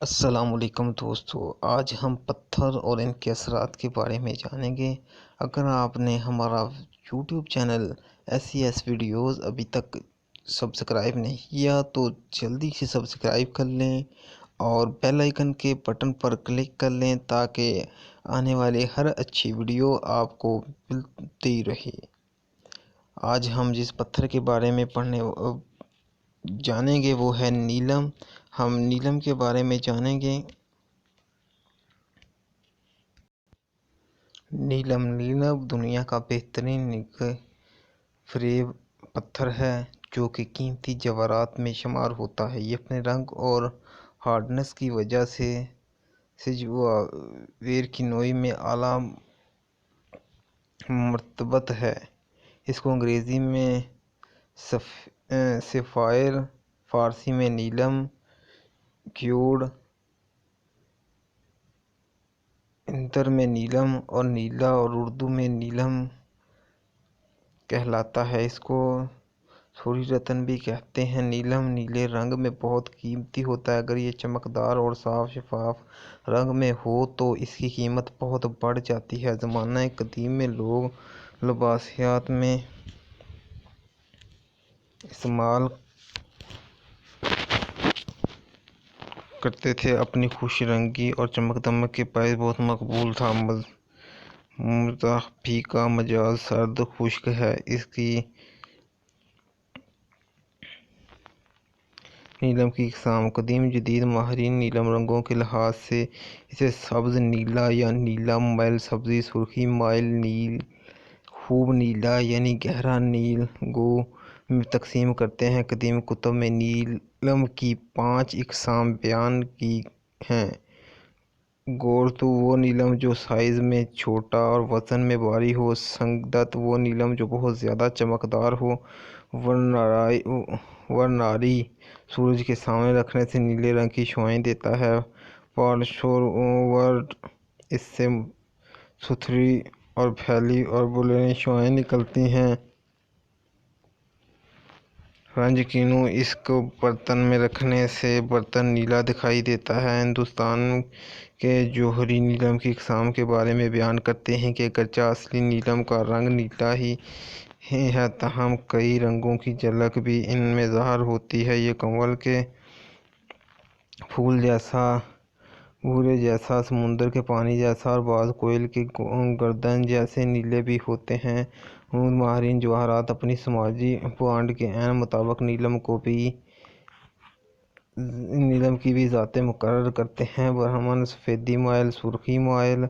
السلام علیکم دوستو، آج ہم پتھر اور ان کے اثرات کے بارے میں جانیں گے۔ اگر آپ نے ہمارا یوٹیوب چینل SES ویڈیوز ابھی تک سبسکرائب نہیں کیا تو جلدی سے سبسکرائب کر لیں اور بیل آئیکن کے بٹن پر کلک کر لیں تاکہ آنے والے ہر اچھی ویڈیو آپ کو ملتی رہے۔ آج ہم جس پتھر کے بارے میں جانیں گے وہ ہے نیلم۔ ہم نیلم کے بارے میں جانیں گے۔ نیلم دنیا کا بہترین نگہ فریب پتھر ہے جو کہ قیمتی جواہرات میں شمار ہوتا ہے۔ یہ اپنے رنگ اور ہارڈنس کی وجہ سے جواہر کی نوعیت میں اعلیٰ مرتبت ہے۔ اس کو انگریزی میں سفائر، فارسی میں نیلم، کیوڈ، ہندی میں نیلم اور نیلا اور اردو میں نیلم کہلاتا ہے۔ اس کو سوری رتن بھی کہتے ہیں۔ نیلم نیلے رنگ میں بہت قیمتی ہوتا ہے۔ اگر یہ چمکدار اور صاف شفاف رنگ میں ہو تو اس کی قیمت بہت بڑھ جاتی ہے۔ زمانہ قدیم میں لوگ لباسیات میں استعمال کرتے تھے۔ اپنی خوش رنگی اور چمک دمک کے باعث بہت مقبول تھا۔ مزاحفی کا مزاج سرد خشک ہے۔ اس کی نیلم کی اقسام قدیم جدید ماہرین نیلم رنگوں کے لحاظ سے اسے سبز نیلا یا نیلا مائل سبزی، سرخی مائل نیل، خوب نیلا یعنی گہرا نیل گو میں تقسیم کرتے ہیں۔ قدیم کتب میں نیلم کی 5 اقسام بیان کی ہیں۔ گورتو وہ نیلم جو سائز میں چھوٹا اور وزن میں بھاری ہو۔ سنگدت وہ نیلم جو بہت زیادہ چمکدار ہو۔ ورناری سورج کے سامنے رکھنے سے نیلے رنگ کی شعاعیں دیتا ہے۔ پالشورورڈ اس سے ستھری اور پھیلی اور بلورین شعاعیں نکلتی ہیں۔ رنجکینو اس کو برتن میں رکھنے سے برتن نیلا دکھائی دیتا ہے۔ ہندوستان کے جوہری نیلم کی اقسام کے بارے میں بیان کرتے ہیں کہ اگرچہ اصلی نیلم کا رنگ نیلا ہی ہے تاہم کئی رنگوں کی جھلک بھی ان میں ظاہر ہوتی ہے۔ یہ کنول کے پھول جیسا، بھورے جیسا، سمندر کے پانی جیسا اور بعض کوئل کے گردن جیسے نیلے بھی ہوتے ہیں۔ ہنود ماہرین جواہرات اپنی سماجی بانڈ کے عین مطابق نیلم کی بھی ذاتیں مقرر کرتے ہیں۔ برہمن سفیدی مائل، سرخی مائل،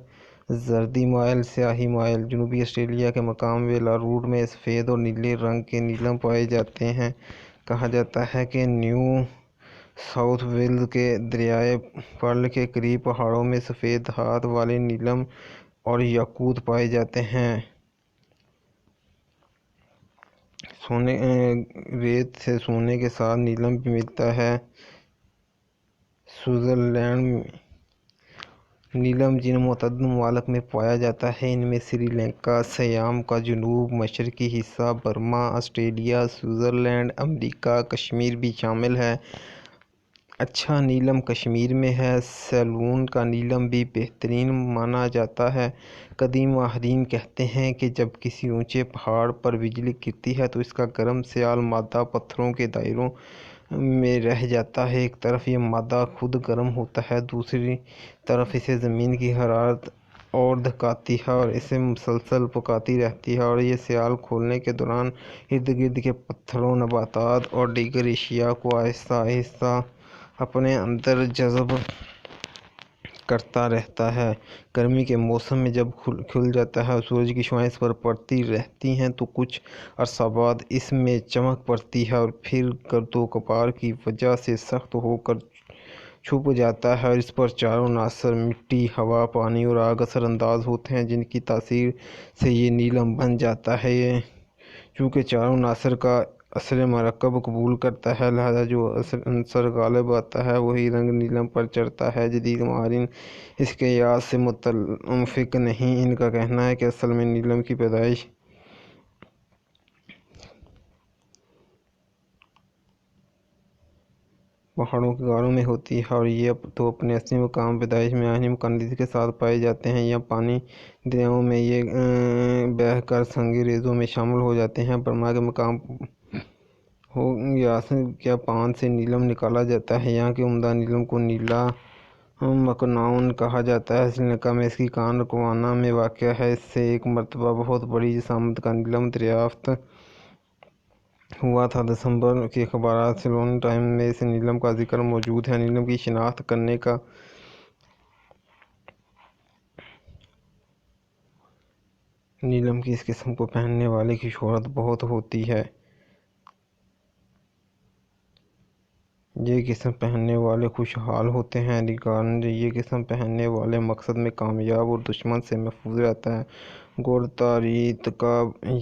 زردی مائل، سیاہی مائل۔ جنوبی آسٹریلیا کے مقام ویلاروٹ میں سفید اور نیلے رنگ کے نیلم پائے جاتے ہیں۔ کہا جاتا ہے کہ نیو ساؤتھ ویلز کے دریائے پرل کے قریب پہاڑوں میں سفید دھات والے نیلم اور یاقوت پائے جاتے ہیں۔ ریت سے سونے کے ساتھ نیلم بھی ملتا ہے۔ سوئٹزرلینڈ میں نیلم جن متعدد ممالک میں پایا جاتا ہے ان میں سری لنکا، سیام کا جنوب مشرقی حصہ، برما، آسٹریلیا، سوئٹزرلینڈ، امریکہ، کشمیر بھی شامل ہے۔ اچھا نیلم کشمیر میں ہے۔ سیلون کا نیلم بھی بہترین مانا جاتا ہے۔ قدیم ماہرین کہتے ہیں کہ جب کسی اونچے پہاڑ پر بجلی گرتی ہے تو اس کا گرم سیال مادہ پتھروں کے دائروں میں رہ جاتا ہے۔ ایک طرف یہ مادہ خود گرم ہوتا ہے، دوسری طرف اسے زمین کی حرارت اور دھکاتی ہے اور اسے مسلسل پکاتی رہتی ہے اور یہ سیال کھولنے کے دوران ارد گرد کے پتھروں، نباتات اور دیگر اشیاء کو آہستہ آہستہ اپنے اندر جذب کرتا رہتا ہے۔ گرمی کے موسم میں جب کھل جاتا ہے اور سورج کی شعاعیں اس پر پڑتی رہتی ہیں تو کچھ عرصہ بعد اس میں چمک پڑتی ہے اور پھر گرد و غبار کی وجہ سے سخت ہو کر چھپ جاتا ہے اور اس پر چاروں عناصر مٹی، ہوا، پانی اور آگ اثر انداز ہوتے ہیں جن کی تاثیر سے یہ نیلم بن جاتا ہے۔ چونکہ چاروں عناصر کا اثر مرکب قبول کرتا ہے لہذا جو عنصر غالب آتا ہے وہی رنگ نیلم پر چڑھتا ہے۔ جدید ماہرین اس قیاس سے متفق نہیں۔ ان کا کہنا ہے کہ اصل میں نیلم کی پیدائش پہاڑوں کے غاروں میں ہوتی ہے اور یہ تو اپنے اصلی مقام پیدائش میں عالم کندی کے ساتھ پائے جاتے ہیں یا پانی دریاؤں میں یہ بہہ کر سنگ ریزوں میں شامل ہو جاتے ہیں۔ برما کے مقام ہو یا پان سے نیلم نکالا جاتا ہے۔ یہاں کے عمدہ نیلم کو نیلا مکناون کہا جاتا ہے۔ سری لنکا میں اس کی کان رکوانا میں واقع ہے۔ اس سے ایک مرتبہ بہت بڑی جسامت کا نیلم دریافت ہوا تھا۔ دسمبر کے اخبارات سیلون ٹائم میں اس نیلم کا ذکر موجود ہے۔ نیلم کی شناخت کرنے کا نیلم کی اس قسم کو پہننے والے کی شہرت بہت ہوتی ہے۔ یہ قسم پہننے والے خوشحال ہوتے ہیں۔ یہ قسم پہننے والے مقصد میں کامیاب اور دشمن سے محفوظ رہتا ہے۔ گورتاریت کا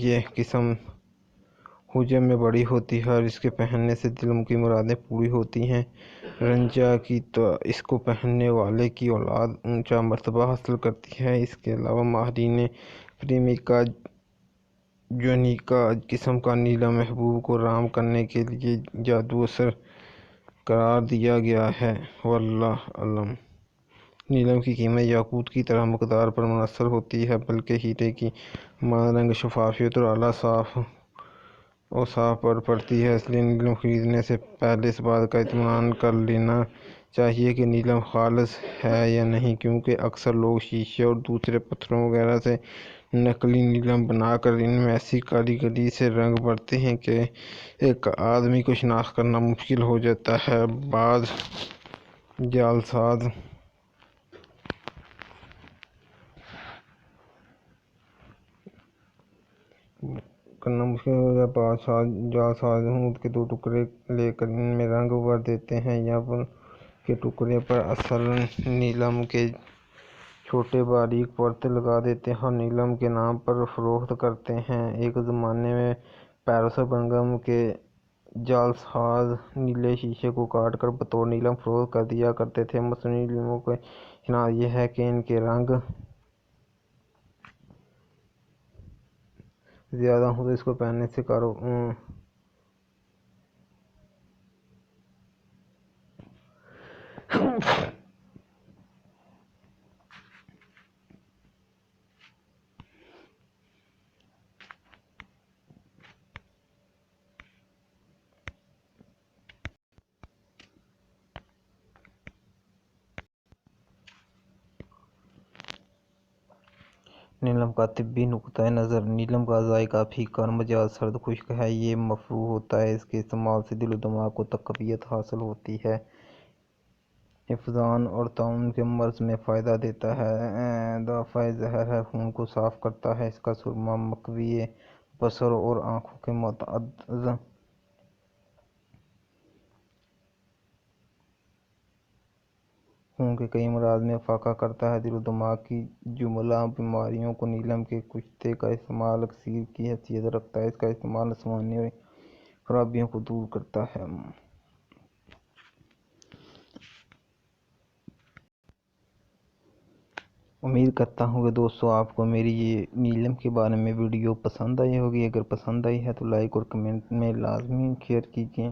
یہ قسم حجم میں بڑی ہوتی ہے اور اس کے پہننے سے دل کی مرادیں پوری ہوتی ہیں۔ رنجا کی اس کو پہننے والے کی اولاد اونچا مرتبہ حاصل کرتی ہے۔ اس کے علاوہ ماہرین پریمیکا جونیکا قسم کا نیلم محبوب کو رام کرنے کے لیے جادو اثر قرار دیا گیا ہے۔ واللہ اعلم۔ نیلم کی قیمت یاقوت کی طرح مقدار پر منحصر ہوتی ہے بلکہ ہیرے کی مانند رنگ، شفافیت اور اعلیٰ اوصاف پر پڑتی ہے۔ اس لیے نیلم خریدنے سے پہلے اس بات کا اطمینان کر لینا چاہیے کہ نیلم خالص ہے یا نہیں، کیونکہ اکثر لوگ شیشے اور دوسرے پتھروں وغیرہ سے نقلی نیلم بنا کر ان میں ایسی کاریگری سے رنگ بھرتے ہیں کہ ایک آدمی کو شناخت کرنا مشکل ہو جاتا ہے۔ بعض جعلساز ہونٹ کے دو ٹکڑے لے کر ان میں رنگ بھر دیتے ہیں یا پھر کے ٹکڑے پر اصل نیلم کے چھوٹے باریک پرتیں لگا دیتے ہیں اور نیلم کے نام پر فروخت کرتے ہیں۔ ایک زمانے میں پیرس اور برمنگھم کے جعلساز نیلے شیشے کو کاٹ کر بطور نیلم فروخت کر دیا کرتے تھے۔ مصنوعی نیلموں کی شناخت یہ ہے کہ ان کے رنگ زیادہ ہوں تو اس کو پہننے سے نیلم کا طبی نقطۂ نظر۔ نیلم کا ذائقہ پھیکا اور مزاج سرد خشک ہے۔ یہ مفروح ہوتا ہے۔ اس کے استعمال سے دل و دماغ کو تقویت حاصل ہوتی ہے، حفظان اور تعاون کے مرض میں فائدہ دیتا ہے، دافع زہر ہے، خون کو صاف کرتا ہے۔ اس کا سرما مقوی بصر اور آنکھوں کے متعدد خون کے کئی امراض میں افاقہ کرتا ہے۔ دل و دماغ کی جملہ بیماریوں کو نیلم کے کشتے کا استعمال اکسیر کی حیثیت رکھتا ہے۔ اس کا استعمال نسوانی خرابیوں کو دور کرتا ہے۔ امید کرتا ہوں کہ دوستو آپ کو میری یہ نیلم کے بارے میں ویڈیو پسند آئی ہوگی۔ اگر پسند آئی ہے تو لائک اور کمنٹ میں لازمی شیئر کیجیے۔